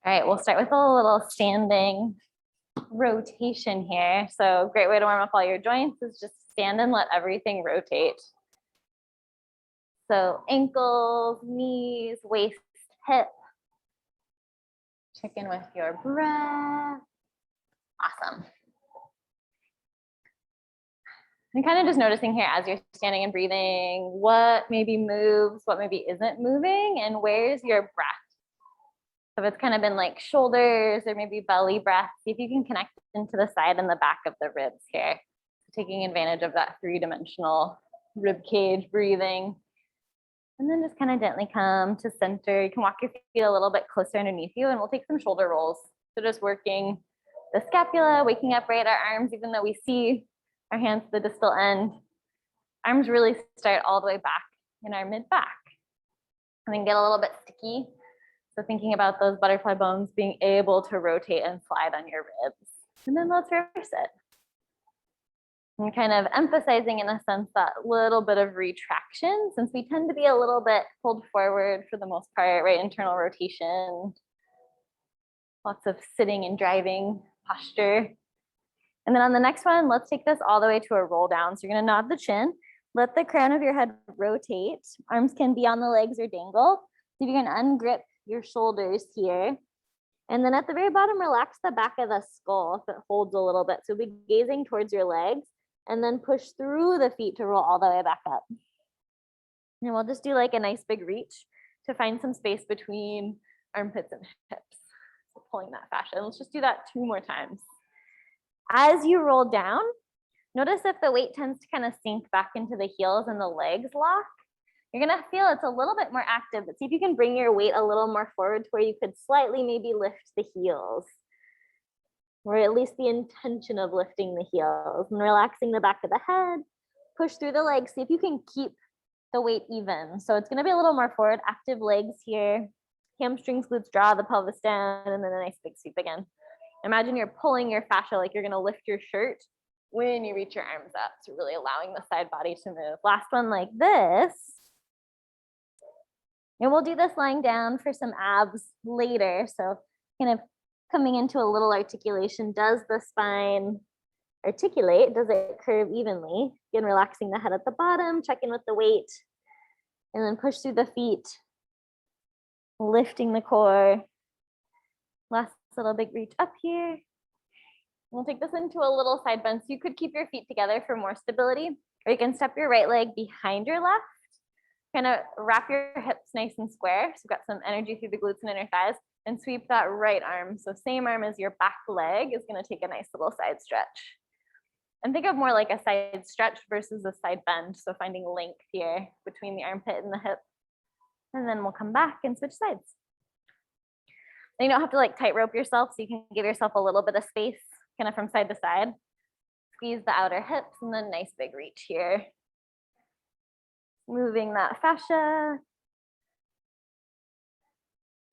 All right, we'll start with a little standing rotation here. So great way to warm up all your joints is just stand and let everything rotate. So ankles, knees, waist, hip. Check in with your breath. Awesome. And kind of just noticing here as you're standing and breathing, what maybe moves, what maybe isn't moving, and where's your breath. So if it's kind of been like shoulders or maybe belly breath, see if you can connect into the side and the back of the ribs here. Taking advantage of that three-dimensional rib cage breathing. And then just kind of gently come to center. You can walk your feet a little bit closer underneath you, and we'll take some shoulder rolls. So just working the scapula, waking up right our arms, even though we see our hands to the distal end. Arms really start all the way back in our mid-back. And then get a little bit sticky. So thinking about those butterfly bones being able to rotate and slide on your ribs. And then let's reverse it. And kind of emphasizing in a sense that little bit of retraction, since we tend to be a little bit pulled forward for the most part, right? Internal rotation, lots of sitting and driving posture. And then on the next one, let's take this all the way to a roll down. So you're gonna nod the chin, let the crown of your head rotate. Arms can be on the legs or dangle. So you can ungrip your shoulders here. And then at the very bottom, relax the back of the skull if it holds a little bit. So be gazing towards your legs and then push through the feet to roll all the way back up. And we'll just do like a nice big reach to find some space between armpits and hips. So pulling that fascia. Let's just do that 2 more times. As you roll down, notice if the weight tends to kind of sink back into the heels and the legs lock. You're gonna feel it's a little bit more active, but see if you can bring your weight a little more forward to where you could slightly maybe lift the heels, or at least the intention of lifting the heels, and relaxing the back of the head, push through the legs. See if you can keep the weight even. So it's gonna be a little more forward, active legs here, hamstrings, glutes, draw the pelvis down, and then a nice big sweep again. Imagine you're pulling your fascia like you're gonna lift your shirt when you reach your arms up. So really allowing the side body to move. Last one like this. And we'll do this lying down for some abs later. So kind of coming into a little articulation. Does the spine articulate? Does it curve evenly? Again, relaxing the head at the bottom, check in with the weight, and then push through the feet, lifting the core. Last little big reach up here. We'll take this into a little side bend. So you could keep your feet together for more stability, or you can step your right leg behind your left. Kind of wrap your hips nice and square. So you've got some energy through the glutes and inner thighs, and sweep that right arm. So same arm as your back leg is going to take a nice little side stretch. And think of more like a side stretch versus a side bend. So finding length here between the armpit and the hip. And then we'll come back and switch sides. And you don't have to like tightrope yourself, so you can give yourself a little bit of space kind of from side to side. Squeeze the outer hips and then nice big reach here. Moving that fascia.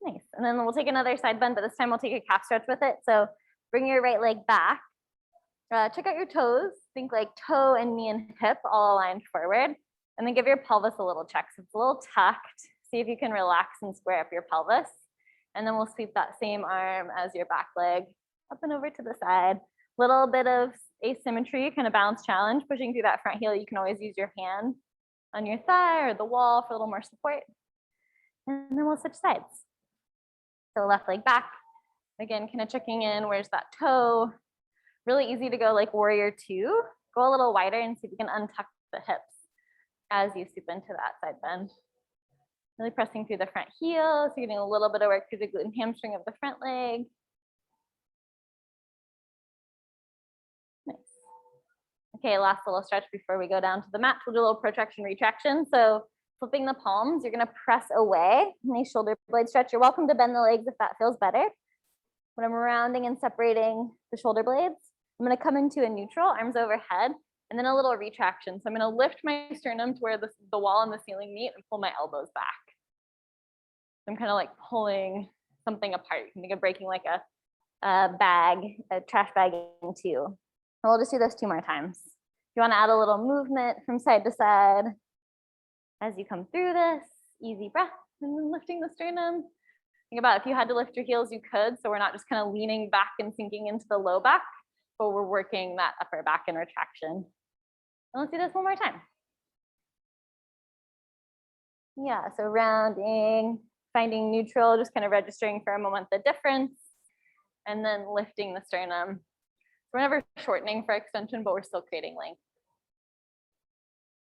Nice. And then we'll take another side bend, but this time we'll take a calf stretch with it. So bring your right leg back. Check out your toes. Think like toe and knee and hip all aligned forward. And then give your pelvis a little check. So it's a little tucked. See if you can relax and square up your pelvis. And then we'll sweep that same arm as your back leg up and over to the side. Little bit of asymmetry, kind of balance challenge, pushing through that front heel. You can always use your hand on your thigh or the wall for a little more support. And then we'll switch sides. So left leg back. Again, kind of checking in, where's that toe? Really easy to go like warrior 2. Go a little wider and see if you can untuck the hips as you swoop into that side bend. Really pressing through the front heel. So you're getting a little bit of work through the glute and hamstring of the front leg. Nice. Okay, last little stretch before we go down to the mat. We'll do a little protraction, retraction. So flipping the palms, you're gonna press away. Nice shoulder blade stretch. You're welcome to bend the legs if that feels better. When I'm rounding and separating the shoulder blades, I'm gonna come into a neutral, arms overhead, and then a little retraction. So I'm gonna lift my sternum to where the wall and the ceiling meet and pull my elbows back. I'm kind of like pulling something apart. You can think of breaking like a trash bag in 2. And we'll just do this 2 more times. If you want to add a little movement from side to side as you come through this, easy breath, and then lifting the sternum, Think about if you had to lift your heels, you could. So we're not just kind of leaning back and sinking into the low back, but we're working that upper back in retraction. And let's do this one more time. Yeah, so rounding, finding neutral, just kind of registering for a moment the difference, and then lifting the sternum. We're never shortening for extension, but we're still creating length.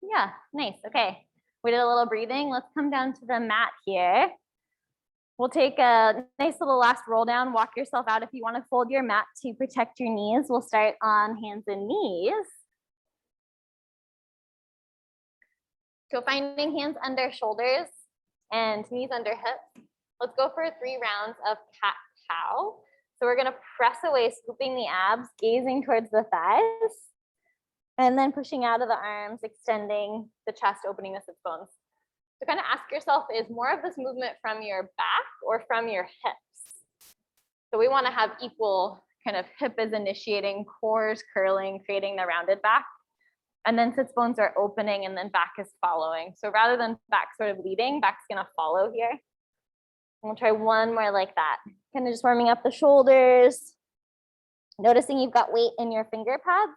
Yeah, nice. Okay, we did a little breathing. Let's come down to the mat here. We'll take a nice little last roll down. Walk yourself out if you want to fold your mat to protect your knees. We'll start on hands and knees. So finding hands under shoulders and knees under hips. Let's go for 3 rounds of cat-cow. So we're gonna press away, scooping the abs, gazing towards the thighs, and then pushing out of the arms, extending the chest, opening the sit bones. So kind of ask yourself, is more of this movement from your back or from your hips? So we wanna have equal kind of hip is initiating, core is curling, creating the rounded back. And then sits bones are opening and then back is following. So rather than back sort of leading, back's gonna follow here. And we'll try one more like that. Kind of just warming up the shoulders. Noticing you've got weight in your finger pads.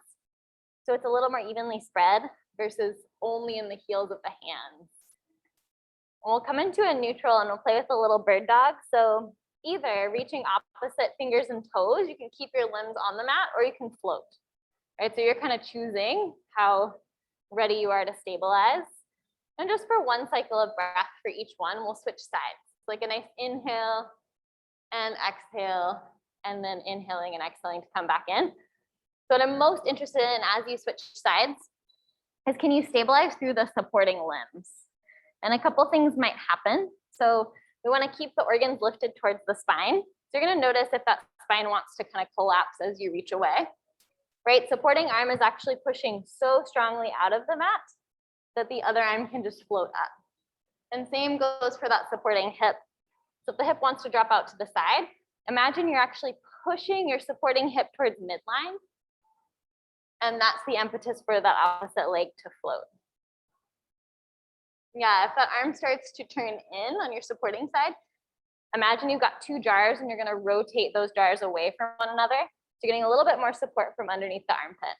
So it's a little more evenly spread versus only in the heels of the hands. And we'll come into a neutral and we'll play with a little bird dog. So either reaching opposite fingers and toes, you can keep your limbs on the mat or you can float. Right, so you're kind of choosing how ready you are to stabilize. And just for one cycle of breath for each one, we'll switch sides. It's like a nice inhale and exhale, and then inhaling and exhaling to come back in. So what I'm most interested in as you switch sides is, can you stabilize through the supporting limbs? And a couple things might happen. So we want to keep the organs lifted towards the spine. So you're going to notice if that spine wants to kind of collapse as you reach away. Right, supporting arm is actually pushing so strongly out of the mat that the other arm can just float up. And same goes for that supporting hip. So if the hip wants to drop out to the side, imagine you're actually pushing your supporting hip towards midline. And that's the impetus for that opposite leg to float. Yeah, if that arm starts to turn in on your supporting side, imagine you've got 2 jars and you're going to rotate those jars away from one another. So you're getting a little bit more support from underneath the armpit.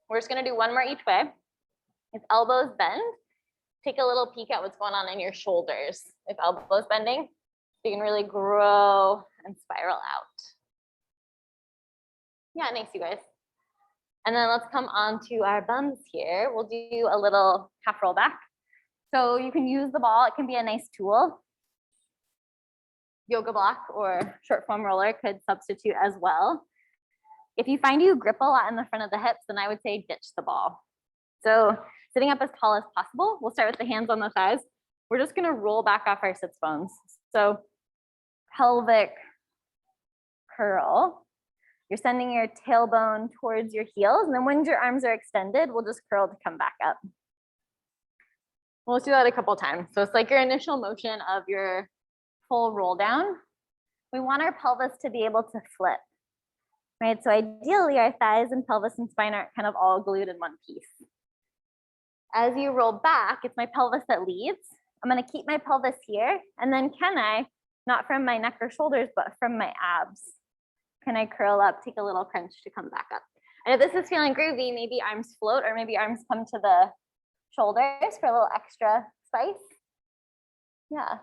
We're just going to do one more each way. If elbows bend, take a little peek at what's going on in your shoulders. If elbows bending, you can really grow and spiral out. Yeah, nice, you guys. And then let's come on to our bums here. We'll do a little half roll back. So you can use the ball. It can be a nice tool. Yoga block or short foam roller could substitute as well. If you find you grip a lot in the front of the hips, then I would say ditch the ball. So sitting up as tall as possible, we'll start with the hands on the thighs. We're just gonna roll back off our sits bones. So pelvic curl. You're sending your tailbone towards your heels, and then when your arms are extended, we'll just curl to come back up. We'll do that a couple times. So it's like your initial motion of your full roll down. We want our pelvis to be able to flip. Right, so ideally our thighs and pelvis and spine aren't kind of all glued in one piece. As you roll back, it's my pelvis that leads. I'm gonna keep my pelvis here, and then can I, not from my neck or shoulders, but from my abs, can I curl up, take a little crunch to come back up? And if this is feeling groovy, maybe arms float or maybe arms come to the shoulders for a little extra spice. Yeah.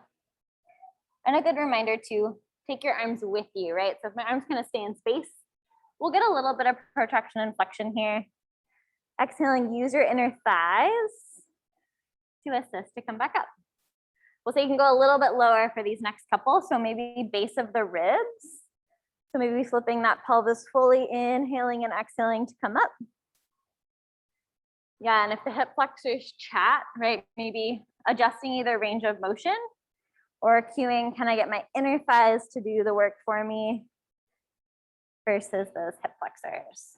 And a good reminder to take your arms with you, right? So if my arms kind of stay in space, we'll get a little bit of protraction and flexion here. Exhaling, use your inner thighs to assist to come back up. We'll say you can go a little bit lower for these next couple. So maybe base of the ribs. So maybe flipping that pelvis fully, inhaling and exhaling to come up. Yeah, and if the hip flexors chat, right, maybe adjusting either range of motion or cueing, can I get my inner thighs to do the work for me versus those hip flexors.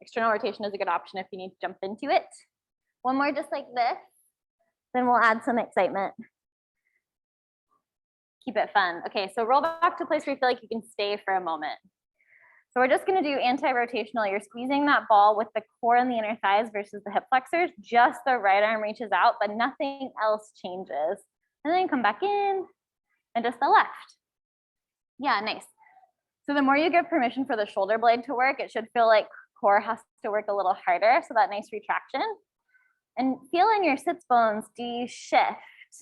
External rotation is a good option if you need to jump into it. One more just like this, then we'll add some excitement. Keep it fun. Okay, so roll back to a place where you feel like you can stay for a moment. So we're just gonna do anti-rotational. You're squeezing that ball with the core and the inner thighs versus the hip flexors. Just the right arm reaches out, but nothing else changes. And then come back in and just the left. Yeah, nice. So the more you give permission for the shoulder blade to work, it should feel like core has to work a little harder. So that nice retraction. And feel in your sits bones, do you shift?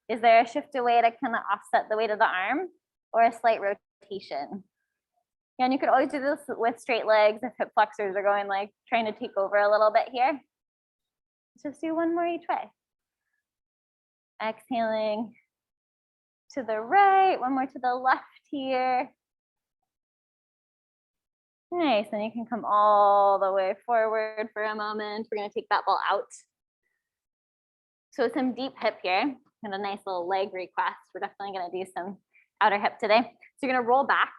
Is there a shift away to kind of offset the weight of the arm or a slight rotation? Yeah, and you could always do this with straight legs if hip flexors are going like trying to take over a little bit here. Just do one more each way. Exhaling to the right, one more to the left here. Nice, and you can come all the way forward for a moment. We're gonna take that ball out. So some deep hip here, and a nice little leg request. We're definitely gonna do some outer hip today. So you're gonna roll back.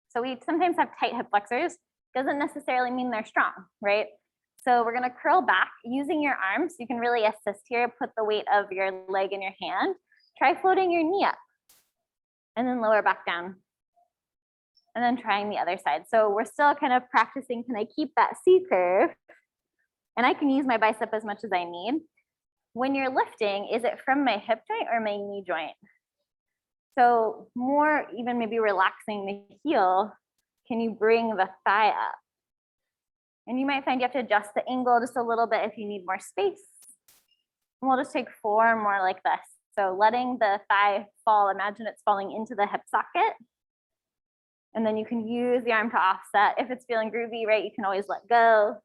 So we sometimes have tight hip flexors. Doesn't necessarily mean they're strong, right? So we're gonna curl back using your arms. You can really assist here, put the weight of your leg in your hand. Try floating your knee up and then lower back down. And then trying the other side. So we're still kind of practicing, can I keep that C curve? And I can use my bicep as much as I need. When you're lifting, is it from my hip joint or my knee joint? So more even maybe relaxing the heel, can you bring the thigh up? And you might find you have to adjust the angle just a little bit if you need more space. And we'll just take 4 more like this. So letting the thigh fall, imagine it's falling into the hip socket. And then you can use the arm to offset. If it's feeling groovy, right, you can always let go.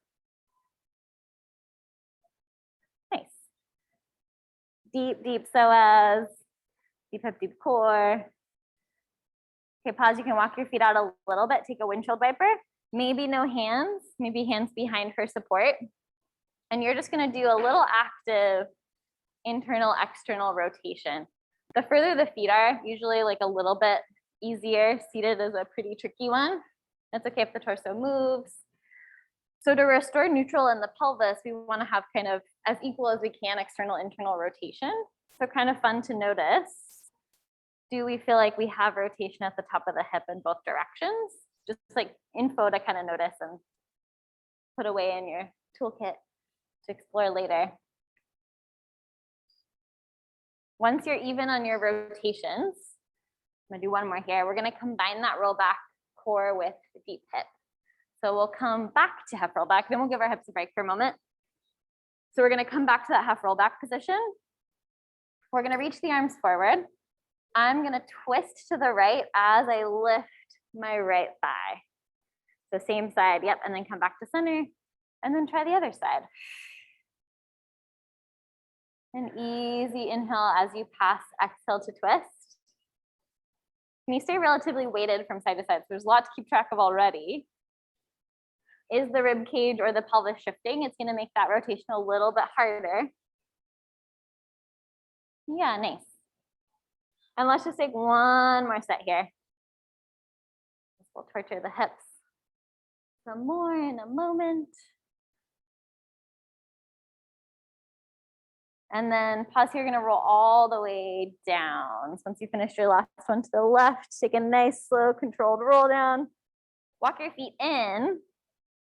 Nice. Deep, deep psoas. Deep hip, deep core. Okay, pause. You can walk your feet out a little bit. Take a windshield wiper. Maybe no hands. Maybe hands behind for support. And you're just going to do a little active internal, external rotation. The further the feet are, usually like a little bit easier. Seated is a pretty tricky one. It's okay if the torso moves. So to restore neutral in the pelvis, we want to have kind of as equal as we can external, internal rotation. So kind of fun to notice. Do we feel like we have rotation at the top of the hip in both directions? Just like info to kind of notice and put away in your toolkit to explore later. Once you're even on your rotations, I'm gonna do one more here. We're gonna combine that roll back core with deep hip. So we'll come back to half roll back, then we'll give our hips a break for a moment. So we're gonna come back to that half roll back position. We're gonna reach the arms forward. I'm gonna twist to the right as I lift my right thigh. So same side, yep, and then come back to center, and then try the other side. An easy inhale as you pass, exhale to twist. Can you stay relatively weighted from side to side? So there's a lot to keep track of already. Is the rib cage or the pelvis shifting? It's gonna make that rotation a little bit harder. Yeah, nice. And let's just take one more set here. We'll torture the hips some more in a moment. And then pause here, you're gonna roll all the way down. So once you finish your last one to the left, take a nice, slow, controlled roll down. Walk your feet in.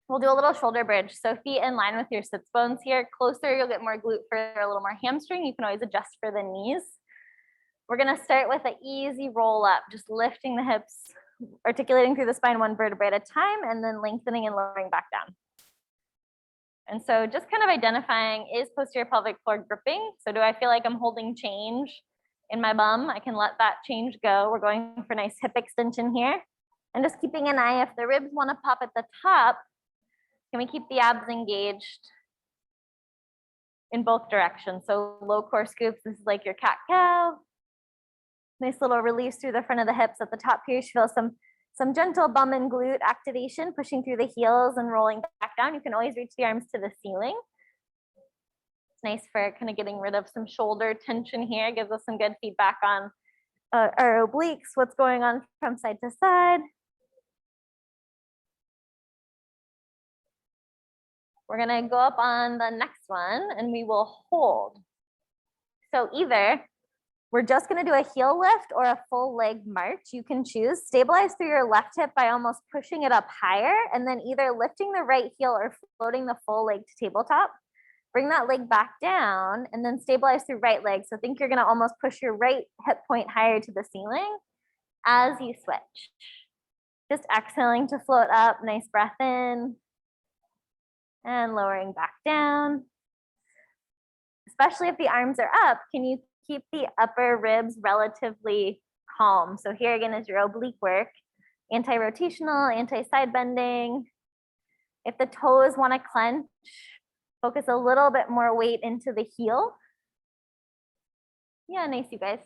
We'll do a little shoulder bridge. So feet in line with your sits bones here. Closer, you'll get more glute, further, a little more hamstring. You can always adjust for the knees. We're gonna start with an easy roll up, just lifting the hips, articulating through the spine one vertebrae at a time, and then lengthening and lowering back down. And so just kind of identifying, is posterior pelvic floor gripping? So do I feel like I'm holding change in my bum? I can let that change go. We're going for nice hip extension here. And just keeping an eye, if the ribs want to pop at the top, can we keep the abs engaged in both directions? So low core scoops, this is like your cat cow. Nice little release through the front of the hips at the top here. You feel some gentle bum and glute activation, pushing through the heels and rolling back down. You can always reach the arms to the ceiling. It's nice for kind of getting rid of some shoulder tension here. It gives us some good feedback on our obliques, what's going on from side to side. We're gonna go up on the next one and we will hold. So either we're just gonna do a heel lift or a full leg march. You can choose. Stabilize through your left hip by almost pushing it up higher and then either lifting the right heel or floating the full leg to tabletop. Bring that leg back down and then stabilize through right leg. So think you're gonna almost push your right hip point higher to the ceiling as you switch. Just exhaling to float up, nice breath in, and lowering back down. Especially if the arms are up, can you keep the upper ribs relatively calm? So here again is your oblique work, anti-rotational, anti-side bending. If the toes want to clench, focus a little bit more weight into the heel. Yeah, nice, you guys.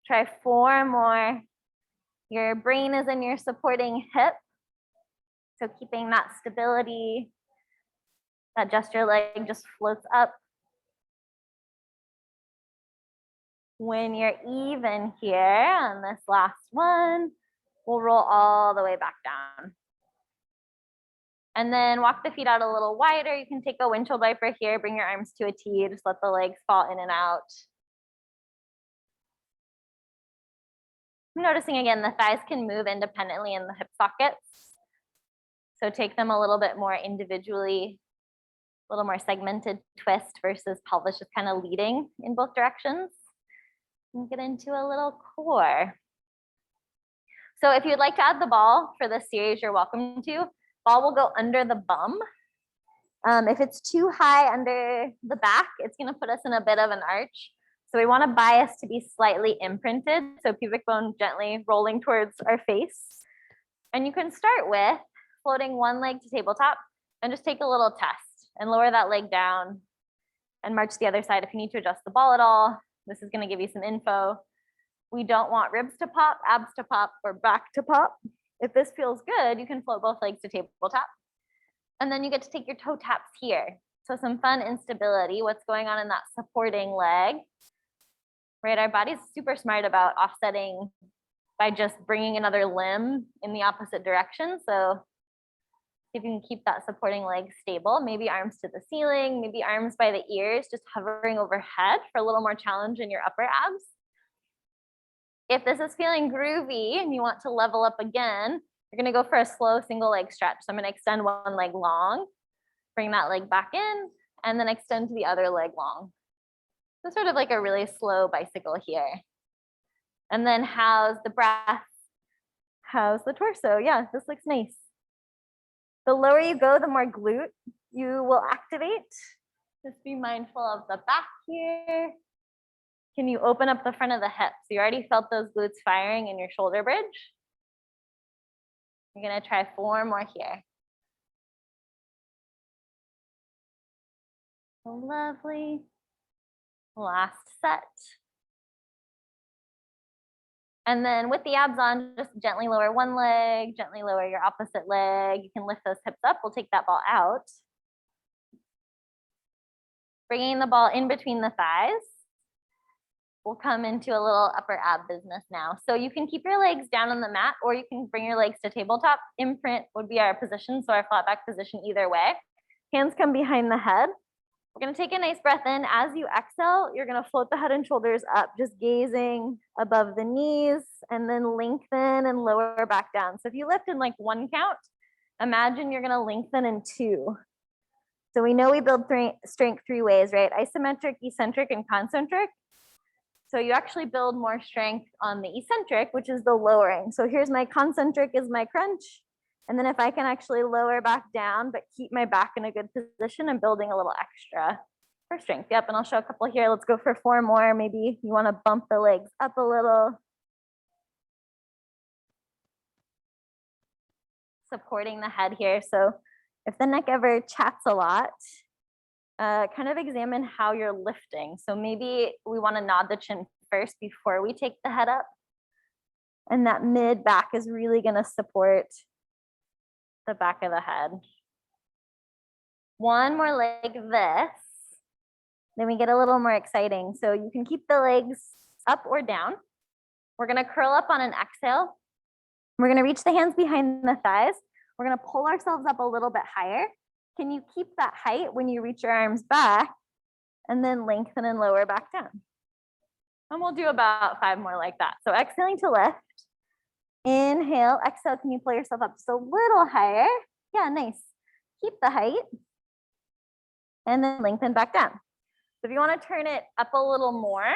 Try 4 more. Your brain is in your supporting hip. So keeping that stability, that gesture leg just floats up. When you're even here on this last one, we'll roll all the way back down. And then walk the feet out a little wider. You can take a windshield wiper here, bring your arms to a T, just let the legs fall in and out. I'm noticing again, the thighs can move independently in the hip sockets. So take them a little bit more individually, a little more segmented twist versus pelvis just kind of leading in both directions. And get into a little core. So if you'd like to add the ball for this series, you're welcome to. Ball will go under the bum. If it's too high under the back, it's going to put us in a bit of an arch. So we want to bias to be slightly imprinted. So pubic bone gently rolling towards our face. And you can start with floating one leg to tabletop and just take a little test and lower that leg down and march the other side if you need to adjust the ball at all. This is going to give you some info. We don't want ribs to pop, abs to pop, or back to pop. If this feels good, you can float both legs to tabletop. And then you get to take your toe taps here. So some fun instability, what's going on in that supporting leg, right? Our body's super smart about offsetting by just bringing another limb in the opposite direction. So if you can keep that supporting leg stable, maybe arms to the ceiling, maybe arms by the ears, just hovering overhead for a little more challenge in your upper abs. If this is feeling groovy and you want to level up again, you're gonna go for a slow single leg stretch. So I'm gonna extend one leg long, bring that leg back in, and then extend to the other leg long. So sort of like a really slow bicycle here. And then how's the breath? How's the torso? Yeah, this looks nice. The lower you go, the more glute you will activate. Just be mindful of the back here. Can you open up the front of the hips? You already felt those glutes firing in your shoulder bridge. You're gonna try 4 more here. Lovely. Last set. And then with the abs on, just gently lower one leg, gently lower your opposite leg. You can lift those hips up. We'll take that ball out. Bringing the ball in between the thighs. We'll come into a little upper ab business now. So you can keep your legs down on the mat, or you can bring your legs to tabletop. Imprint would be our position, so our flat back position either way. Hands come behind the head. We're gonna take a nice breath in. As you exhale, you're gonna float the head and shoulders up, just gazing above the knees, and then lengthen and lower back down. So if you lift in like 1 count, imagine you're gonna lengthen in 2. So we know we build strength 3 ways, right? Isometric, eccentric, and concentric. So you actually build more strength on the eccentric, which is the lowering. So here's my concentric is my crunch. And then if I can actually lower back down, but keep my back in a good position, I'm building a little extra for strength. Yep, and I'll show a couple here. Let's go for 4 more. Maybe you want to bump the legs up a little. Supporting the head here. So if the neck ever chats a lot, kind of examine how you're lifting. So maybe we want to nod the chin first before we take the head up. And that mid back is really going to support the back of the head. 1 more like this. Then we get a little more exciting. So you can keep the legs up or down. We're going to curl up on an exhale. We're going to reach the hands behind the thighs. We're going to pull ourselves up a little bit higher. Can you keep that height when you reach your arms back and then lengthen and lower back down? And we'll do about 5 more like that. So exhaling to lift. Inhale, exhale, can you pull yourself up just a little higher? Yeah, nice. Keep the height. And then lengthen back down. So if you want to turn it up a little more,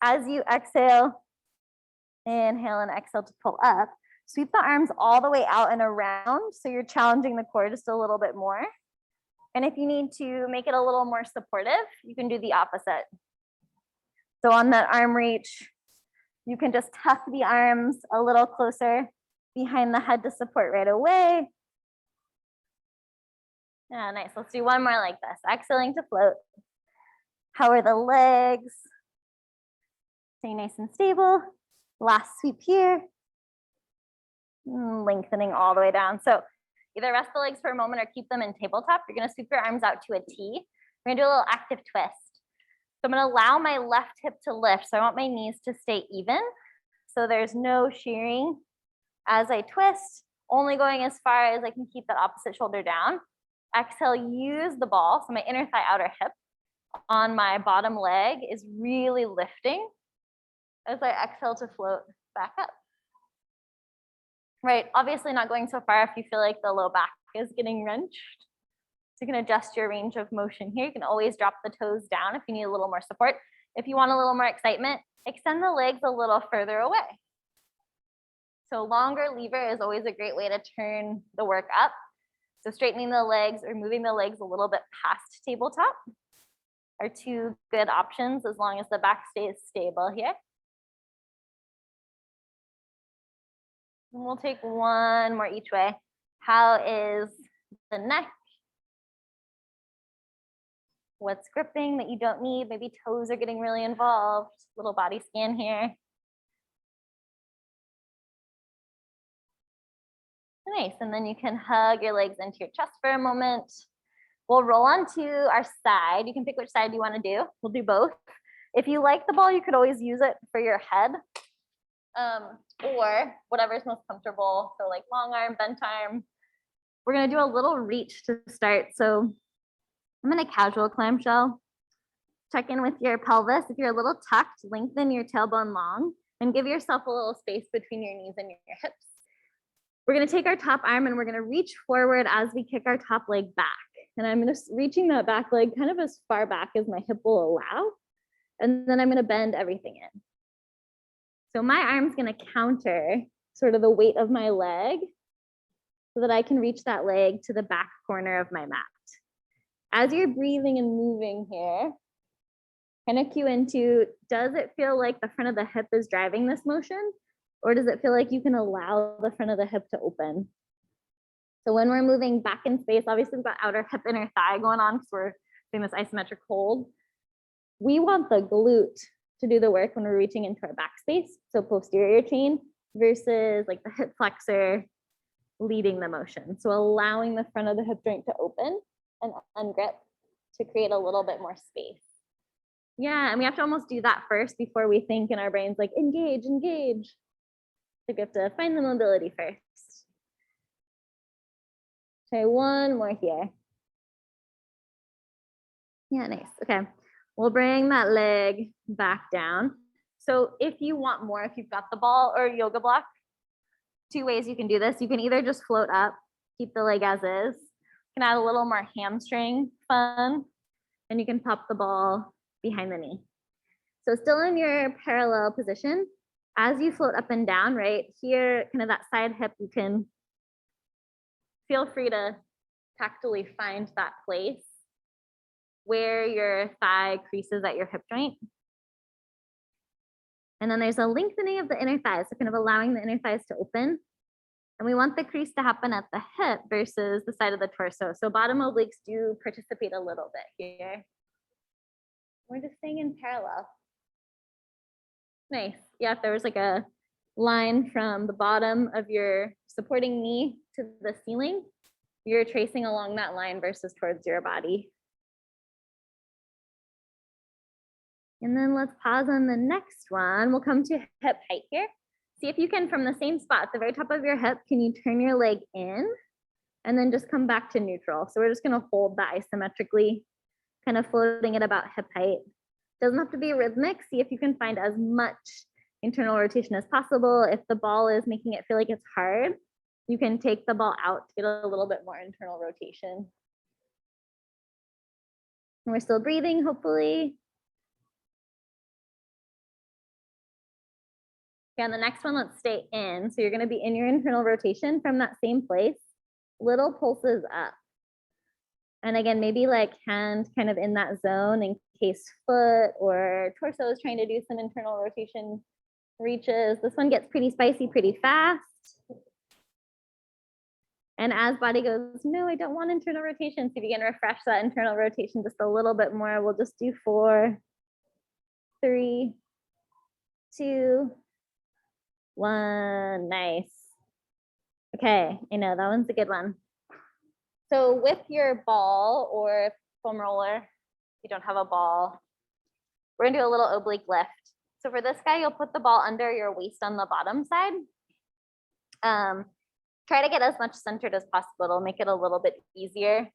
as you exhale, inhale and exhale to pull up, sweep the arms all the way out and around. So you're challenging the core just a little bit more. And if you need to make it a little more supportive, you can do the opposite. So on that arm reach, you can just tuck the arms a little closer behind the head to support right away. Yeah, nice. Let's do one more like this. Exhaling to float. Power the legs. Stay nice and stable. Last sweep here. Lengthening all the way down. So either rest the legs for a moment or keep them in tabletop. You're gonna sweep your arms out to a T. We're gonna do a little active twist. So I'm gonna allow my left hip to lift. So I want my knees to stay even. So there's no shearing as I twist, only going as far as I can keep that opposite shoulder down. Exhale, use the ball. So my inner thigh, outer hip on my bottom leg is really lifting as I exhale to float back up. Right, obviously not going so far if you feel like the low back is getting wrenched. So you can adjust your range of motion here. You can always drop the toes down if you need a little more support. If you want a little more excitement, extend the legs a little further away. So longer lever is always a great way to turn the work up. So straightening the legs or moving the legs a little bit past tabletop are two good options as long as the back stays stable here. And we'll take one more each way. How is the neck? What's gripping that you don't need? Maybe toes are getting really involved. Little body scan here. Nice, and then you can hug your legs into your chest for a moment. We'll roll onto our side. You can pick which side you want to do. We'll do both. If you like the ball, you could always use it for your head or whatever's most comfortable. So like long arm, bent arm. We're gonna do a little reach to start. So I'm in a casual clamshell. Check in with your pelvis. If you're a little tucked, lengthen your tailbone long and give yourself a little space between your knees and your hips. We're gonna take our top arm and we're gonna reach forward as we kick our top leg back. And I'm just reaching that back leg kind of as far back as my hip will allow. And then I'm gonna bend everything in. So my arm's gonna counter sort of the weight of my leg so that I can reach that leg to the back corner of my mat. As you're breathing and moving here, kind of cue into, does it feel like the front of the hip is driving this motion? Or does it feel like you can allow the front of the hip to open? So when we're moving back in space, obviously we've got outer hip, inner thigh going on because we're doing this isometric hold. We want the glute to do the work when we're reaching into our back space. So posterior chain versus like the hip flexor leading the motion. So allowing the front of the hip joint to open and ungrip to create a little bit more space. Yeah, and we have to almost do that first before we think in our brains like engage, engage. So we have to find the mobility first. Try one more here. Yeah, nice. Okay, we'll bring that leg back down. So if you want more, if you've got the ball or yoga block, two ways you can do this. You can either just float up, keep the leg as is. You can add a little more hamstring fun, and you can pop the ball behind the knee. So still in your parallel position, as you float up and down, right here, kind of that side hip, you can feel free to tactily find that place where your thigh creases at your hip joint. And then there's a lengthening of the inner thighs, so kind of allowing the inner thighs to open. And we want the crease to happen at the hip versus the side of the torso. So bottom obliques do participate a little bit here. We're just staying in parallel. Nice. Yeah, if there was like a line from the bottom of your supporting knee to the ceiling, you're tracing along that line versus towards your body. And then let's pause on the next one. We'll come to hip height here. See if you can, from the same spot at the very top of your hip, can you turn your leg in and then just come back to neutral. So we're just gonna hold that isometrically, kind of floating at about hip height. Doesn't have to be rhythmic. See if you can find as much internal rotation as possible. If the ball is making it feel like it's hard, you can take the ball out to get a little bit more internal rotation. And we're still breathing, hopefully. Okay, on the next one, let's stay in. So you're gonna be in your internal rotation from that same place, little pulses up. And again, maybe like hand kind of in that zone in case foot or torso is trying to do some internal rotation reaches. This one gets pretty spicy pretty fast. And as body goes, no, I don't want internal rotation. So if you can refresh that internal rotation just a little bit more, we'll just do 4, 3, 2, 1. Nice. Okay, I know that one's a good one. So with your ball or foam roller, you don't have a ball, we're gonna do a little oblique lift. So for this guy, you'll put the ball under your waist on the bottom side. Try to get as much centered as possible. It'll make it a little bit easier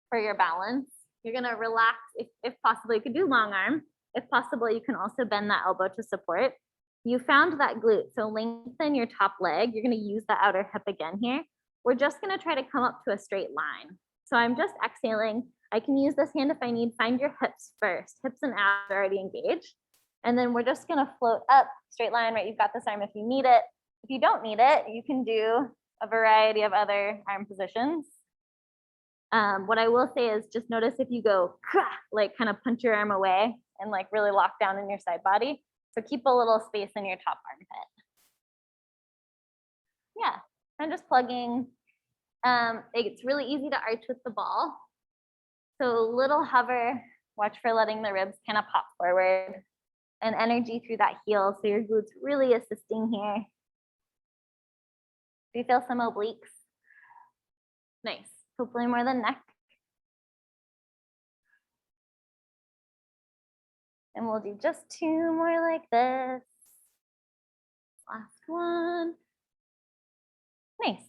for your balance. You're gonna relax, if possible, you could do long arm. If possible, you can also bend that elbow to support. You found that glute, so lengthen your top leg. You're gonna use the outer hip again here. We're just gonna try to come up to a straight line. So I'm just exhaling. I can use this hand if I need. Find your hips first. Hips and abs are already engaged. And then we're just gonna float up, straight line, right? You've got this arm if you need it. If you don't need it, you can do a variety of other arm positions. What I will say is just notice if you go, like kind of punch your arm away and like really lock down in your side body. So keep a little space in your top armpit. Yeah, I'm just plugging. It's really easy to arch with the ball. So little hover, watch for letting the ribs kind of pop forward and energy through that heel. So your glutes really assisting here. Do you feel some obliques? Nice, hopefully more than neck. And we'll do just 2 more like this. Last one. Nice.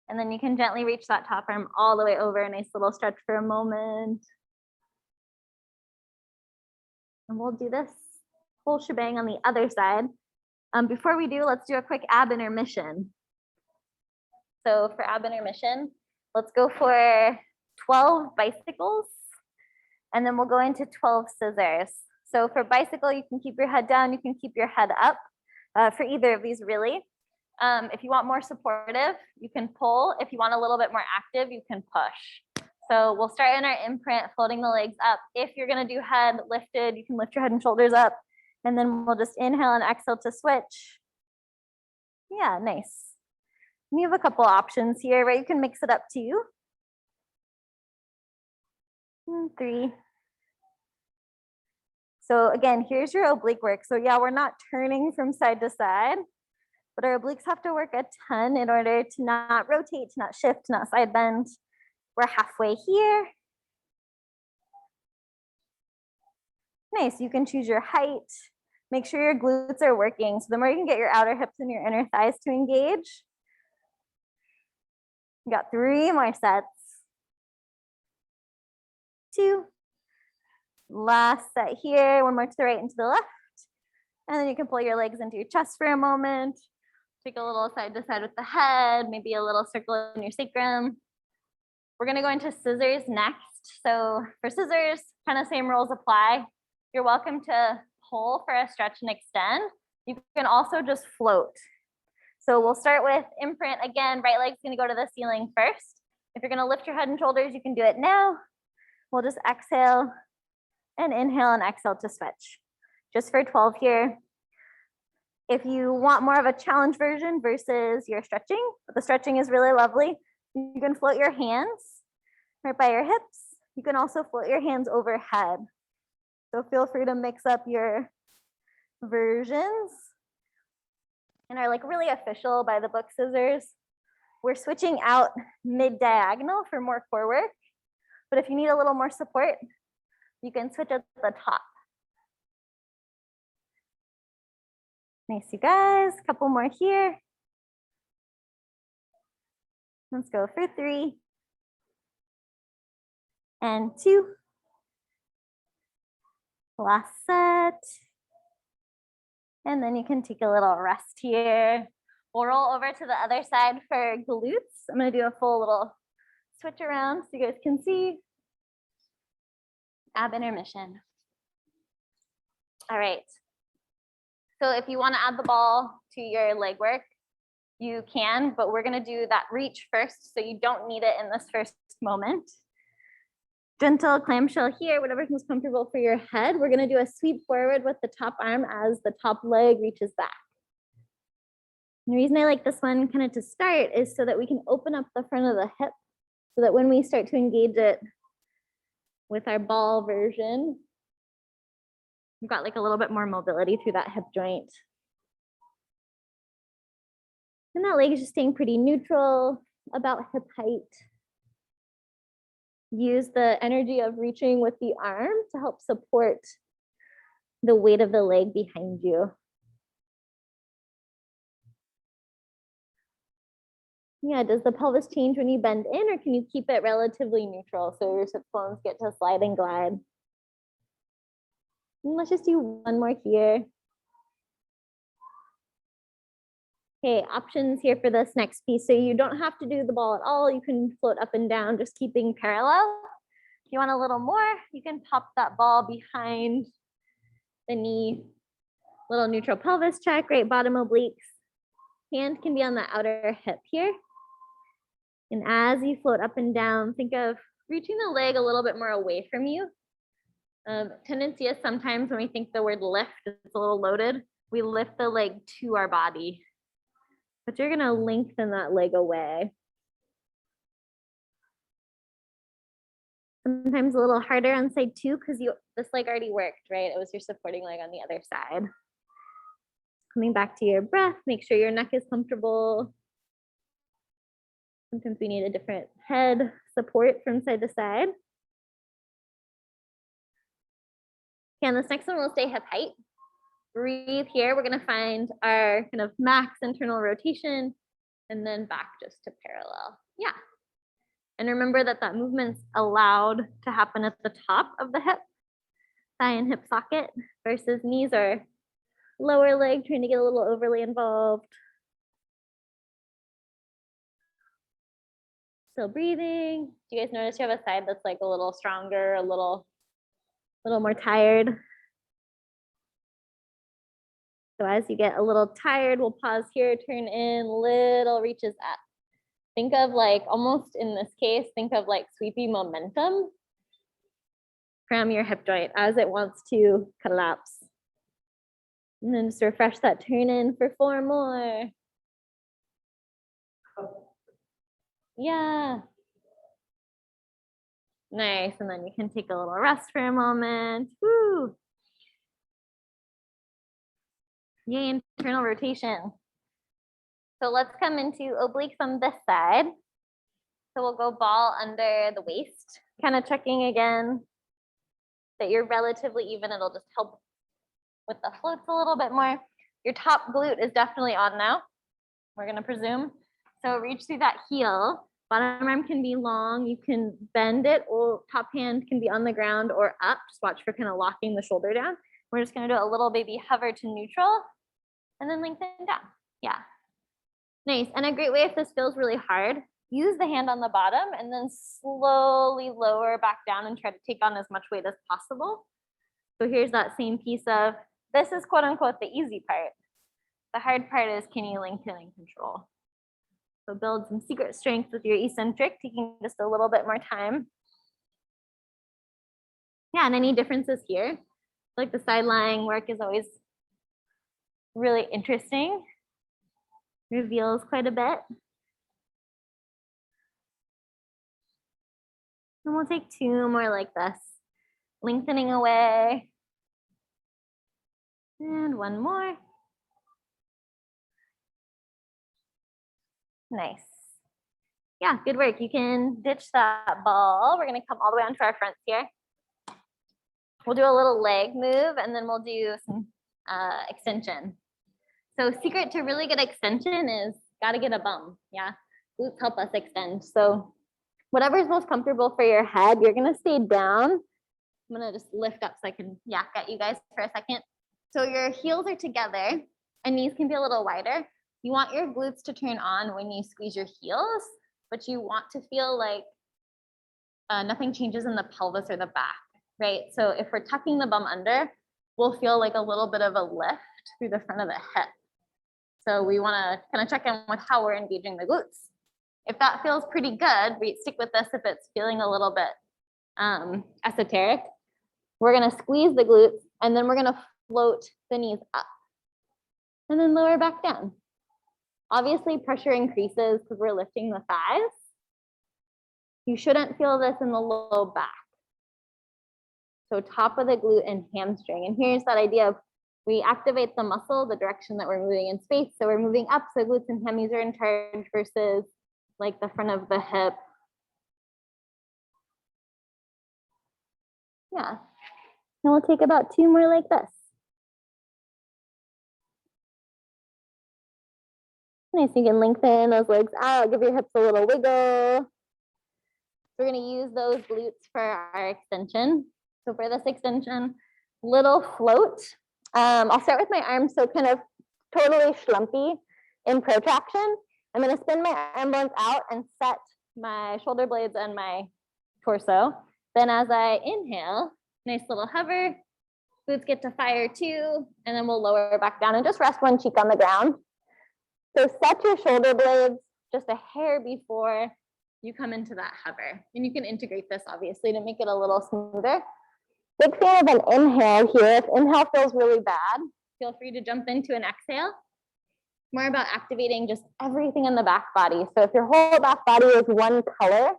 And then you can gently reach that top arm all the way over. A nice little stretch for a moment. And we'll do this whole shebang on the other side. Before we do, let's do a quick ab intermission. So for ab intermission, let's go for 12 bicycles. And then we'll go into 12 scissors. So for bicycle, you can keep your head down. You can keep your head up for either of these really. If you want more supportive, you can pull. If you want a little bit more active, you can push. So we'll start in our imprint, floating the legs up. If you're gonna do head lifted, you can lift your head and shoulders up. And then we'll just inhale and exhale to switch. Yeah, nice. And you have a couple options here, right? You can mix it up too. 3. So again, here's your oblique work. So yeah, we're not turning from side to side, but our obliques have to work a ton in order to not rotate, to not shift, to not side bend. We're halfway here. Nice, you can choose your height. Make sure your glutes are working. So the more you can get your outer hips and your inner thighs to engage. You got 3 more sets. 2. Last set here, 1 more to the right and to the left. And then you can pull your legs into your chest for a moment. Take a little side to side with the head, maybe a little circle in your sacrum. We're gonna go into scissors next. So for scissors, kind of same rules apply. You're welcome to pull for a stretch and extend. You can also just float. So we'll start with imprint. Again, right leg's gonna go to the ceiling first. If you're gonna lift your head and shoulders, you can do it now. We'll just exhale and inhale and exhale to switch. Just for 12 here. If you want more of a challenge version versus your stretching, but the stretching is really lovely, you can float your hands right by your hips. You can also float your hands overhead. So feel free to mix up your versions. And our like really official by the book scissors, we're switching out mid-diagonal for more core work. But if you need a little more support, you can switch at the top. Nice, you guys. Couple more here. Let's go for 3 and 2. Last set. And then you can take a little rest here. We'll roll over to the other side for glutes. I'm gonna do a full little switch around so you guys can see. Ab intermission. All right. So if you want to add the ball to your leg work, you can, but we're going to do that reach first, so you don't need it in this first moment. Gentle clamshell here, whatever's most comfortable for your head. We're going to do a sweep forward with the top arm as the top leg reaches back. And the reason I like this one kind of to start is so that we can open up the front of the hip, so that when we start to engage it with our ball version, we've got like a little bit more mobility through that hip joint. And that leg is just staying pretty neutral, about hip height. Use the energy of reaching with the arm to help support the weight of the leg behind you. Yeah, does the pelvis change when you bend in, or can you keep it relatively neutral so your sit bones get to slide and glide? And let's just do one more here. Okay, options here for this next piece. So you don't have to do the ball at all. You can float up and down, just keeping parallel. If you want a little more, you can pop that ball behind the knee. Little neutral pelvis check, right bottom obliques. Hand can be on the outer hip here. And as you float up and down, think of reaching the leg a little bit more away from you. Tendency is sometimes when we think the word lift, it's a little loaded. We lift the leg to our body, but you're gonna lengthen that leg away. Sometimes a little harder on side two because this leg already worked, right? It was your supporting leg on the other side. Coming back to your breath, make sure your neck is comfortable. Sometimes we need a different head support from side to side. Okay, and this next one will stay hip height. Breathe here. We're gonna find our kind of max internal rotation and then back just to parallel. Yeah. And remember that that movement's allowed to happen at the top of the hip, thigh and hip socket, versus knees or lower leg trying to get a little overly involved. Still breathing. Do you guys notice you have a side that's like a little stronger, a little more tired? So as you get a little tired, we'll pause here, turn in, little reaches up. Think of like, almost in this case, think of like sweepy momentum from your hip joint as it wants to collapse. And then just refresh that turn in for 4 more. Yeah. Nice, and then you can take a little rest for a moment. Woo. Yay, internal rotation. So let's come into obliques on this side. So we'll go ball under the waist, kind of checking again that you're relatively even. It'll just help with the floats a little bit more. Your top glute is definitely on now, we're gonna presume. So reach through that heel. Bottom arm can be long, you can bend it, or top hand can be on the ground or up. Just watch for kind of locking the shoulder down. We're just gonna do a little baby hover to neutral and then lengthen down. Yeah, nice. And a great way, if this feels really hard, use the hand on the bottom and then slowly lower back down and try to take on as much weight as possible. So here's that same piece of, this is quote unquote the easy part. The hard part is, can you lengthen and control? So build some secret strength with your eccentric, taking just a little bit more time. Yeah, and any differences here? Like the side lying work is always really interesting. Reveals quite a bit. And we'll take 2 more like this. Lengthening away. And 1 more. Nice. Yeah, good work. You can ditch that ball. We're gonna come all the way onto our fronts here. We'll do a little leg move and then we'll do some extension. So secret to really good extension is gotta get a bum, yeah? Glutes help us extend. So whatever is most comfortable for your head, you're gonna stay down. I'm gonna just lift up so I can yak at you guys for a second. So your heels are together and knees can be a little wider. You want your glutes to turn on when you squeeze your heels, but you want to feel like nothing changes in the pelvis or the back. right? So if we're tucking the bum under, we'll feel like a little bit of a lift through the front of the hip. So we want to kind of check in with how we're engaging the glutes. If that feels pretty good, we stick with this. If it's feeling a little bit esoteric, we're going to squeeze the glutes and then we're going to float the knees up and then lower back down. Obviously, pressure increases because we're lifting the thighs. You shouldn't feel this in the low back. So top of the glute and hamstring. And here's that idea of we activate the muscle, the direction that we're moving in space. So we're moving up, so glutes and hammies are in charge versus like the front of the hip. Yeah. And we'll take about 2 more like this. Nice, you can lengthen those legs out, give your hips a little wiggle. We're gonna use those glutes for our extension. So for this extension, little float. I'll start with my arms, so kind of totally schlumpy in protraction. I'm gonna spin my arm bones out and set my shoulder blades and my torso. Then as I inhale, nice little hover, glutes get to fire too, and then we'll lower back down and just rest one cheek on the ground. So set your shoulder blades just a hair before you come into that hover. And you can integrate this obviously to make it a little smoother. Big fan of an inhale here. If inhale feels really bad, feel free to jump into an exhale. More about activating just everything in the back body. So if your whole back body is one color,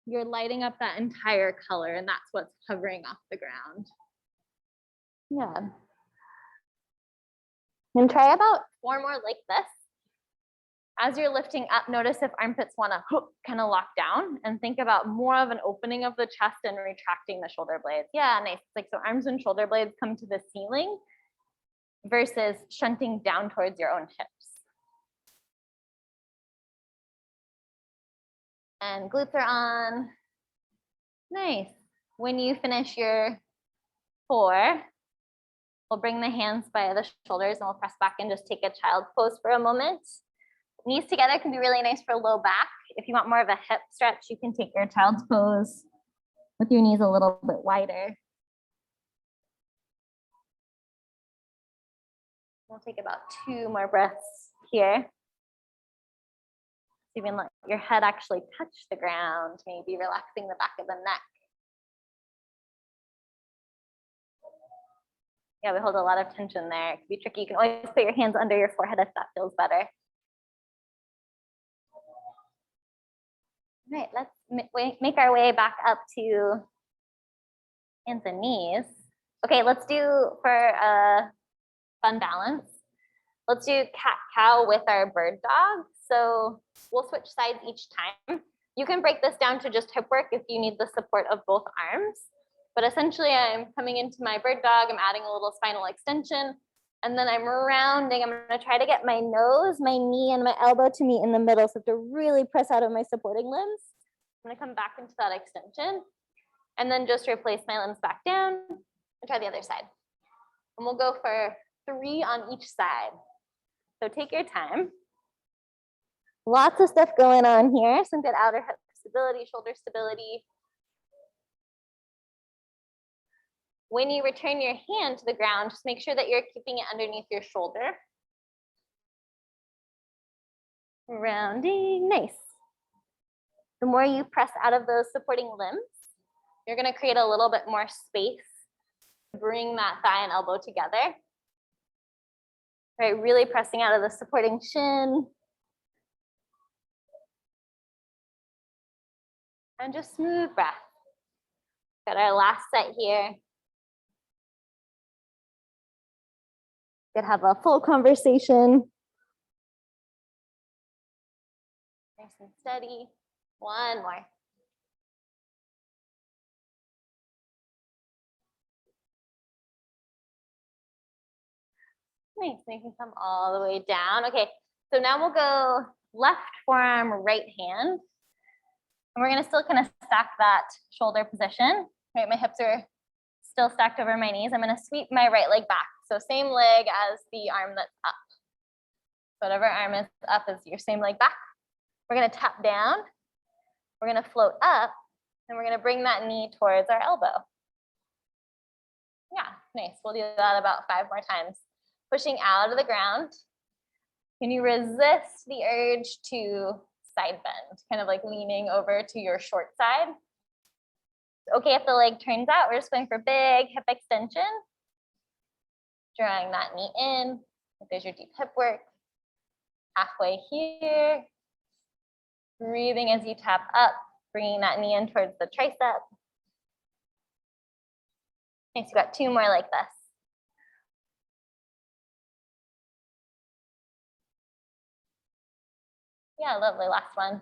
you're lighting up that entire color, and that's what's hovering off the ground. Yeah. And try about 4 more like this. As you're lifting up, notice if armpits want to kind of lock down, and think about more of an opening of the chest and retracting the shoulder blades. Yeah, nice. It's like so arms and shoulder blades come to the ceiling versus shunting down towards your own hips. And glutes are on. Nice. When you finish your 4, we'll bring the hands by the shoulders and we'll press back and just take a child's pose for a moment. Knees together can be really nice for low back. If you want more of a hip stretch, you can take your child's pose with your knees a little bit wider. We'll take about 2 more breaths here. Even let your head actually touch the ground, maybe relaxing the back of the neck. Yeah, we hold a lot of tension there. It can be tricky. You can always put your hands under your forehead if that feels better. All right, let's make our way back up to hands and knees. Okay, let's do for a fun balance. Let's do cat-cow with our bird dog. So we'll switch sides each time. You can break this down to just hip work if you need the support of both arms. But essentially, I'm coming into my bird dog. I'm adding a little spinal extension. And then I'm rounding. I'm going to try to get my nose, my knee, and my elbow to meet in the middle. So I have to really press out of my supporting limbs. I'm going to come back into that extension. And then just replace my limbs back down and try the other side. And we'll go for 3 on each side. So take your time. Lots of stuff going on here. Some good outer hip stability, shoulder stability. When you return your hand to the ground, just make sure that you're keeping it underneath your shoulder. Rounding, nice. The more you press out of those supporting limbs, you're gonna create a little bit more space. Bring that thigh and elbow together. Right, really pressing out of the supporting shin. And just smooth breath. Got our last set here. Could have a full conversation. Nice and steady. 1 more. Nice, you can come all the way down. Okay, so now we'll go left forearm, right hand. And we're gonna still kind of stack that shoulder position. Right, my hips are still stacked over my knees. I'm gonna sweep my right leg back. So same leg as the arm that's up. So whatever arm is up is your same leg back. We're gonna tap down. We're gonna float up And we're gonna bring that knee towards our elbow. Yeah, nice. We'll do that about 5 more times. Pushing out of the ground. Can you resist the urge to side bend? Kind of like leaning over to your short side. Okay, if the leg turns out, we're just going for big hip extension. Drawing that knee in. There's your deep hip work. Halfway here. Breathing as you tap up, bringing that knee in towards the tricep. Nice, you got 2 more like this. Yeah, lovely, last one.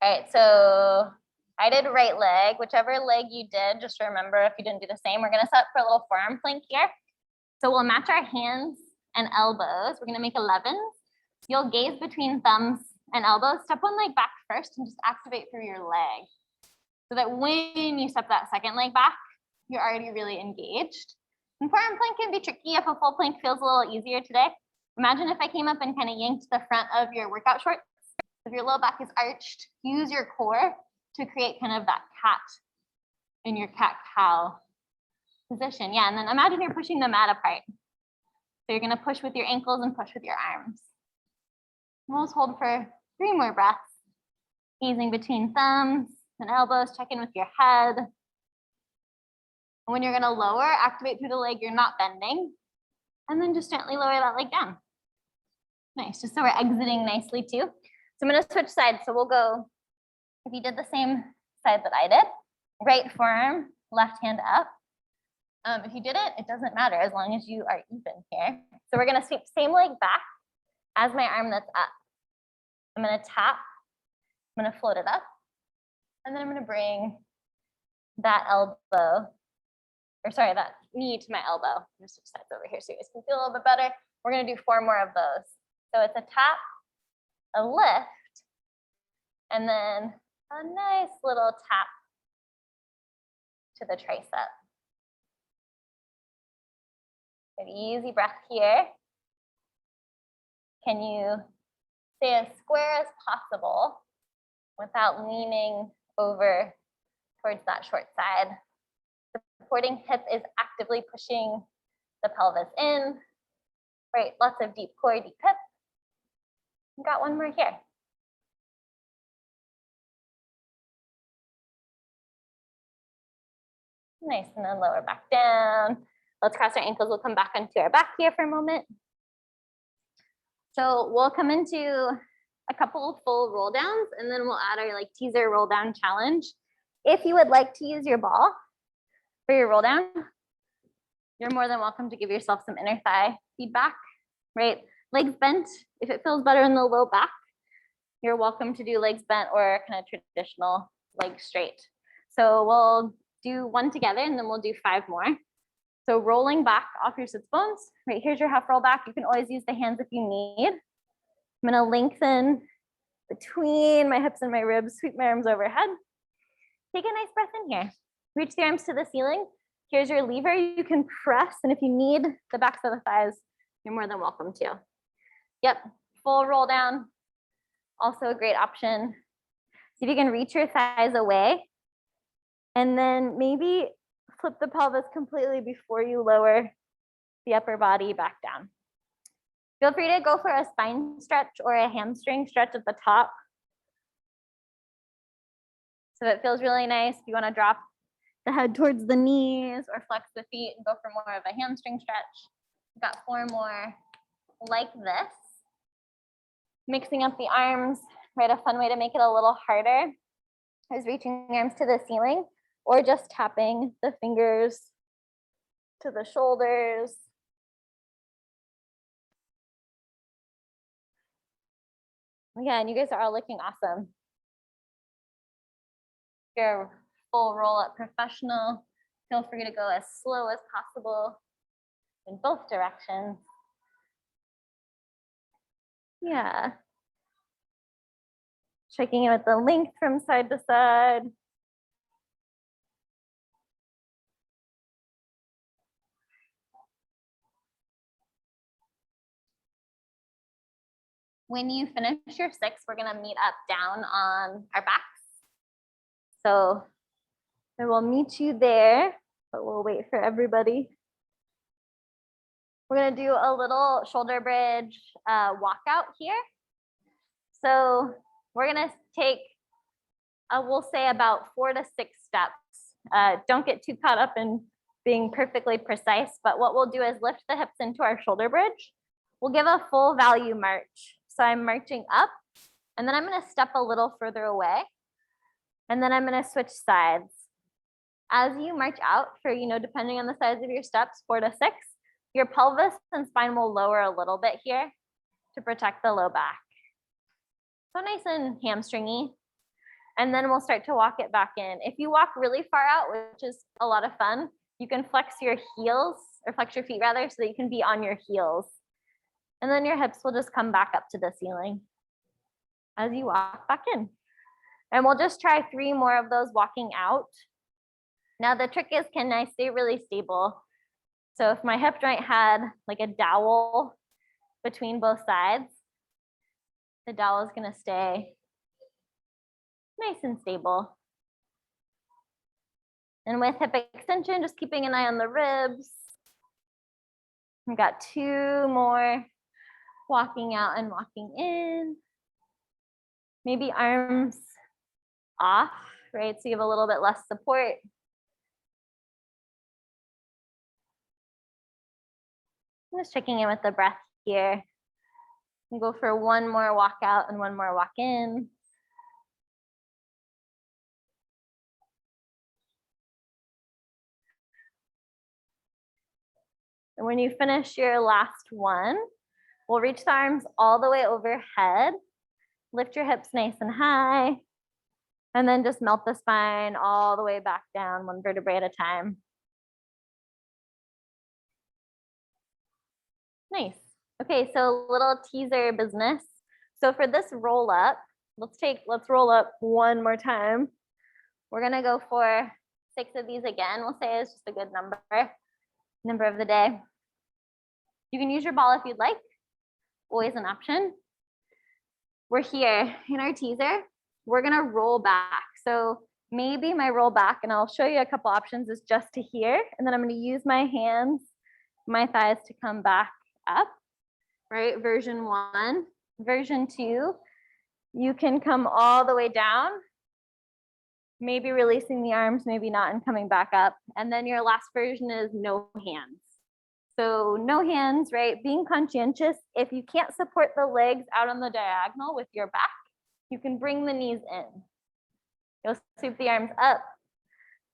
All right, so I did right leg. Whichever leg you did, just remember if you didn't do the same, we're gonna set up for a little forearm plank here. So we'll match our hands and elbows. We're gonna make 11s. You'll gaze between thumbs and elbows. Step one leg back first and just activate through your leg. So that when you step that second leg back, you're already really engaged. And forearm plank can be tricky if a full plank feels a little easier today. Imagine if I came up and kind of yanked the front of your workout shorts. If your low back is arched, use your core to create kind of that cat in your cat-cow position. Yeah, and then imagine you're pushing the mat apart. So you're gonna push with your ankles and push with your arms. We'll just hold for 3 more breaths. Gazing between thumbs and elbows, check in with your head. And when you're gonna lower, activate through the leg you're not bending. And then just gently lower that leg down. Nice, just so we're exiting nicely too. So I'm gonna switch sides. So we'll go, if you did the same side that I did, right forearm, left hand up. If you didn't, it doesn't matter as long as you are even here. So we're gonna sweep same leg back as my arm that's up. I'm gonna tap, I'm gonna float it up, and then I'm gonna bring that elbow, or sorry, that knee to my elbow. I'm gonna switch sides over here so you guys can feel a little bit better. We're gonna do 4 more of those. So it's a tap, a lift, and then a nice little tap to the tricep. An easy breath here. Can you stay as square as possible without leaning over towards that short side? The supporting hip is actively pushing the pelvis in. Right, lots of deep core, deep hip. We've got 1 more here. Nice, and then lower back down. Let's cross our ankles. We'll come back onto our back here for a moment. So we'll come into a couple of full roll downs, and then we'll add our like teaser roll down challenge. If you would like to use your ball for your roll down, you're more than welcome to give yourself some inner thigh feedback, right? Legs bent, if it feels better in the low back, you're welcome to do legs bent or kind of traditional legs straight. So we'll do 1 together and then we'll do 5 more. So rolling back off your sits bones, right? Here's your half roll back. You can always use the hands if you need. I'm gonna lengthen between my hips and my ribs, sweep my arms overhead. Take a nice breath in here. Reach the arms to the ceiling. Here's your lever. You can press, and if you need the backs of the thighs, you're more than welcome to. Yep, full roll down. Also a great option. See if you can reach your thighs away, and then maybe flip the pelvis completely before you lower the upper body back down. Feel free to go for a spine stretch or a hamstring stretch at the top. So it feels really nice. If you want to drop the head towards the knees or flex the feet and go for more of a hamstring stretch. We've got 4 more like this. Mixing up the arms, right? A fun way to make it a little harder is reaching the arms to the ceiling or just tapping the fingers to the shoulders. Again, you guys are all looking awesome. If you're a full roll-up professional, feel free to go as slow as possible in both directions. Yeah. Checking in with the length from side to side. When you finish your 6, we're gonna meet up down on our backs. So I will meet you there, but we'll wait for everybody. We're gonna do a little shoulder bridge walkout here. So we're gonna take, we'll say about 4 to 6 steps. Don't get too caught up in being perfectly precise, but what we'll do is lift the hips into our shoulder bridge. We'll give a full value march. So I'm marching up, and then I'm gonna step a little further away, and then I'm gonna switch sides. As you march out for, depending on the size of your steps, 4 to 6, your pelvis and spine will lower a little bit here to protect the low back. So nice and hamstringy. And then we'll start to walk it back in. If you walk really far out, which is a lot of fun, you can flex your heels, or flex your feet rather, so that you can be on your heels. And then your hips will just come back up to the ceiling as you walk back in. And we'll just try 3 more of those walking out. Now the trick is, can I stay really stable? So if my hip joint had like a dowel between both sides, the dowel is gonna stay nice and stable. And with hip extension, just keeping an eye on the ribs. We've got 2 more. Walking out and walking in. Maybe arms off, right? So you have a little bit less support. I'm just checking in with the breath here. We'll go for 1 more walk out and 1 more walk in. And when you finish your last one, we'll reach the arms all the way overhead. Lift your hips nice and high. And then just melt the spine all the way back down, 1 vertebrae at a time. Nice. Okay, so a little teaser business. So for this roll up, let's roll up 1 more time. We're gonna go for 6 of these again. We'll say it's just a good number of the day. You can use your ball if you'd like. Always an option. We're here in our teaser. We're gonna roll back. So maybe my roll back, and I'll show you a couple options, is just to here. And then I'm gonna use my hands, my thighs to come back up, right? Version 1. Version 2, you can come all the way down, maybe releasing the arms, maybe not, and coming back up. And then your last version is no hands. So no hands, right? Being conscientious. If you can't support the legs out on the diagonal with your back, you can bring the knees in. You'll sweep the arms up.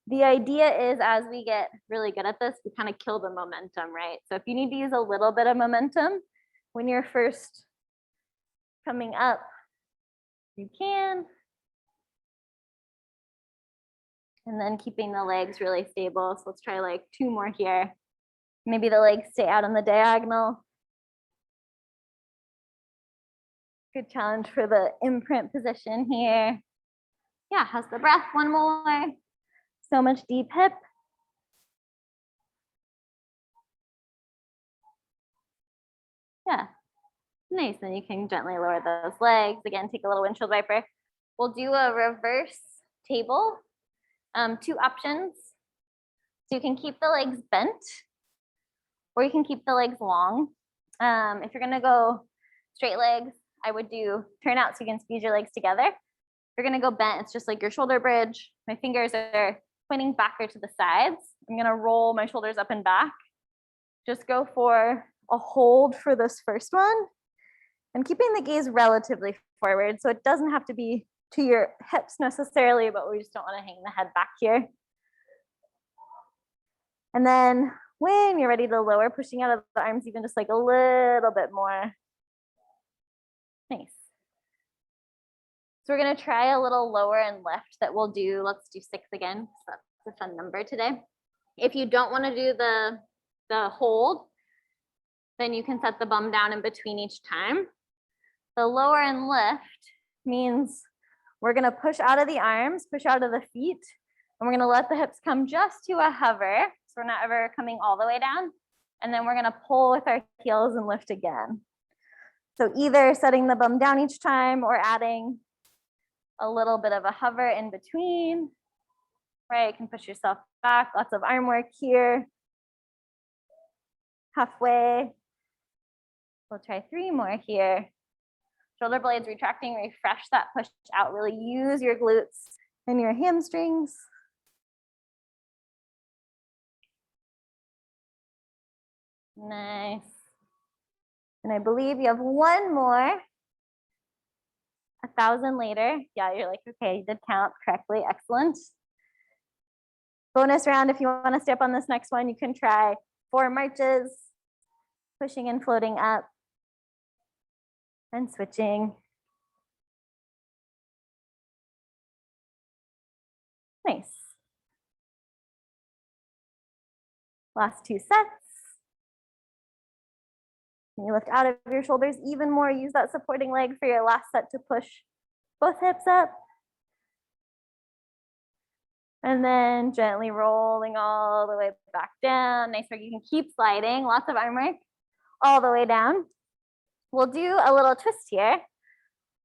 The idea is, as we get really good at this, we kind of kill the momentum, right? So if you need to use a little bit of momentum when you're first coming up, you can. And then keeping the legs really stable. So let's try like 2 more here. Maybe the legs stay out on the diagonal. Good challenge for the imprint position here. Yeah, how's the breath? 1 more. So much deep hip. Yeah, nice. And you can gently lower those legs. Again, take a little windshield wiper. We'll do a reverse table. 2 options. So you can keep the legs bent, or you can keep the legs long. If you're gonna go straight legs, I would do turn out so you can squeeze your legs together. If you're gonna go bent, it's just like your shoulder bridge. My fingers are pointing backward to the sides. I'm gonna roll my shoulders up and back. Just go for a hold for this first one, and keeping the gaze relatively forward. So it doesn't have to be to your hips necessarily, but we just don't wanna hang the head back here. And then when you're ready to lower, pushing out of the arms even just like a little bit more. Nice. So we're gonna try a little lower and lift that we'll do. Let's do 6 again. So that's a fun number today. If you don't wanna do the hold, then you can set the bum down in between each time. The lower and lift means we're gonna push out of the arms, push out of the feet, and we're gonna let the hips come just to a hover. So we're not ever coming all the way down. And then we're gonna pull with our heels and lift again. So either setting the bum down each time or adding a little bit of a hover in between, right? You can push yourself back, lots of arm work here. Halfway. We'll try 3 more here. Shoulder blades retracting, refresh that push out, really use your glutes and your hamstrings. Nice. And I believe you have 1 more. 1,000 later. Yeah, you're like, okay, you did count correctly. Excellent. Bonus round, if you want to stay up on this next one, you can try 4 marches, pushing and floating up and switching. Nice. Last 2 sets. And you lift out of your shoulders even more. Use that supporting leg for your last set to push both hips up. And then gently rolling all the way back down. Nice work. You can keep sliding. Lots of arm work all the way down. We'll do a little twist here.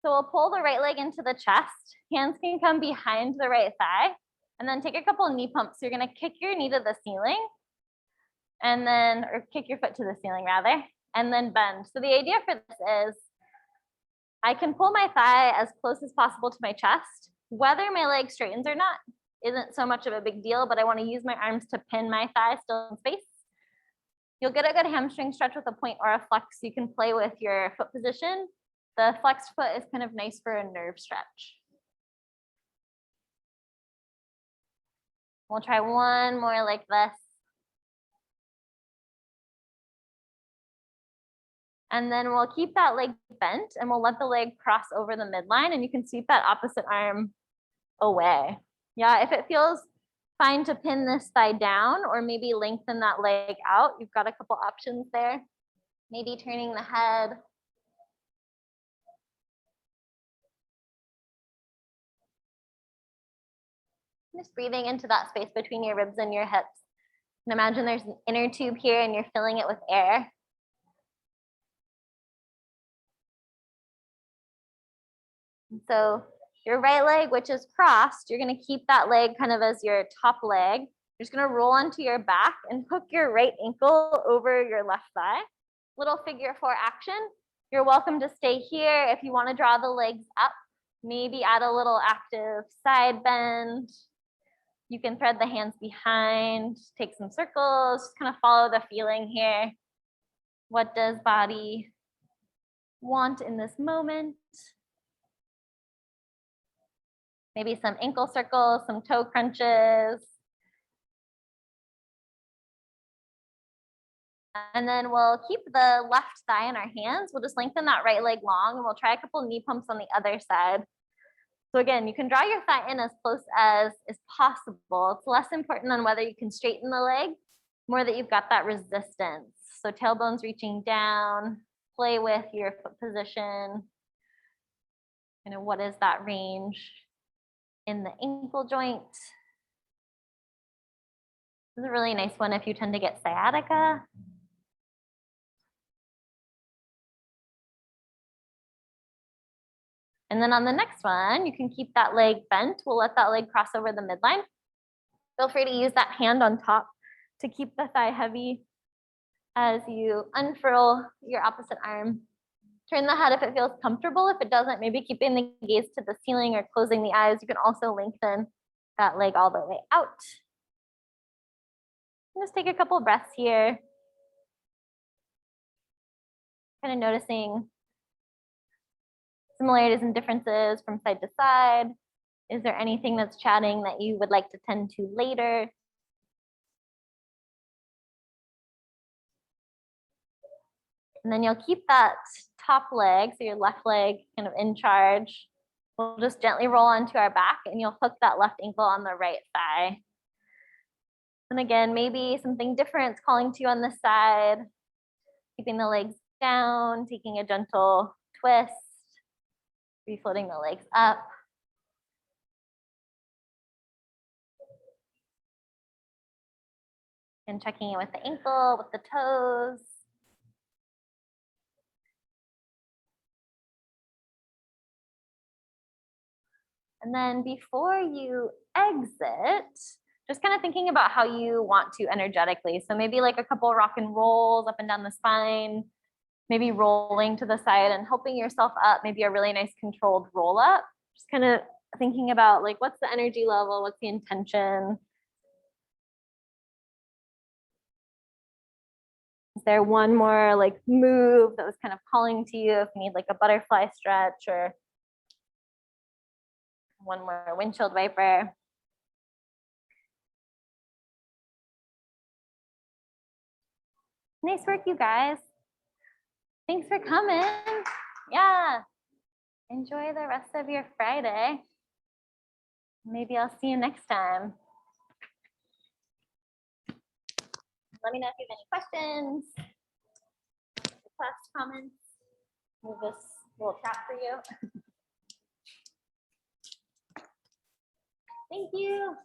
So we'll pull the right leg into the chest. Hands can come behind the right thigh. And then take a couple knee pumps. So you're going to kick your knee to the ceiling. And then, or kick your foot to the ceiling rather. And then bend. So the idea for this is I can pull my thigh as close as possible to my chest. Whether my leg straightens or not isn't so much of a big deal, but I want to use my arms to pin my thigh still in space. You'll get a good hamstring stretch with a point or a flex. You can play with your foot position. The flexed foot is kind of nice for a nerve stretch. We'll try 1 more like this. And then we'll keep that leg bent and we'll let the leg cross over the midline and you can sweep that opposite arm away. Yeah, if it feels fine to pin this thigh down or maybe lengthen that leg out, you've got a couple options there. Maybe turning the head. Just breathing into that space between your ribs and your hips. And imagine there's an inner tube here and you're filling it with air. So your right leg, which is crossed, you're going to keep that leg kind of as your top leg. You're just going to roll onto your back and hook your right ankle over your left thigh. Little figure 4 action. You're welcome to stay here. If you want to draw the legs up, maybe add a little active side bend. You can thread the hands behind, take some circles, just kind of follow the feeling here. What does body want in this moment? Maybe some ankle circles, some toe crunches. And then we'll keep the left thigh in our hands. We'll just lengthen that right leg long and we'll try a couple knee pumps on the other side. So again, you can draw your thigh in as close as is possible. It's less important than whether you can straighten the leg, more that you've got that resistance. So tailbone's reaching down, play with your foot position. You know, what is that range in the ankle joint? This is a really nice one if you tend to get sciatica. And then on the next one, you can keep that leg bent. We'll let that leg cross over the midline. Feel free to use that hand on top to keep the thigh heavy as you unfurl your opposite arm. Turn the head if it feels comfortable. If it doesn't, maybe keeping the gaze to the ceiling or closing the eyes. You can also lengthen that leg all the way out. Just take a couple of breaths here. Kind of noticing similarities and differences from side to side. Is there anything that's chatting that you would like to tend to later? And then you'll keep that top leg, so your left leg kind of in charge. We'll just gently roll onto our back and you'll hook that left ankle on the right thigh. And again, maybe something different is calling to you on this side. Keeping the legs down, taking a gentle twist, refloating the legs up. And checking in with the ankle, with the toes. And then before you exit, just kind of thinking about how you want to energetically. So maybe like a couple rock and rolls up and down the spine, maybe rolling to the side and helping yourself up, maybe a really nice controlled roll up. Just kind of thinking about like, what's the energy level? What's the intention? Is there one more like move that was kind of calling to you if you need like a butterfly stretch or one more windshield wiper? Nice work, you guys. Thanks for coming. Yeah. Enjoy the rest of your Friday. Maybe I'll see you next time. Let me know if you have any questions, requests, comments. Move this little chat for you. Thank you.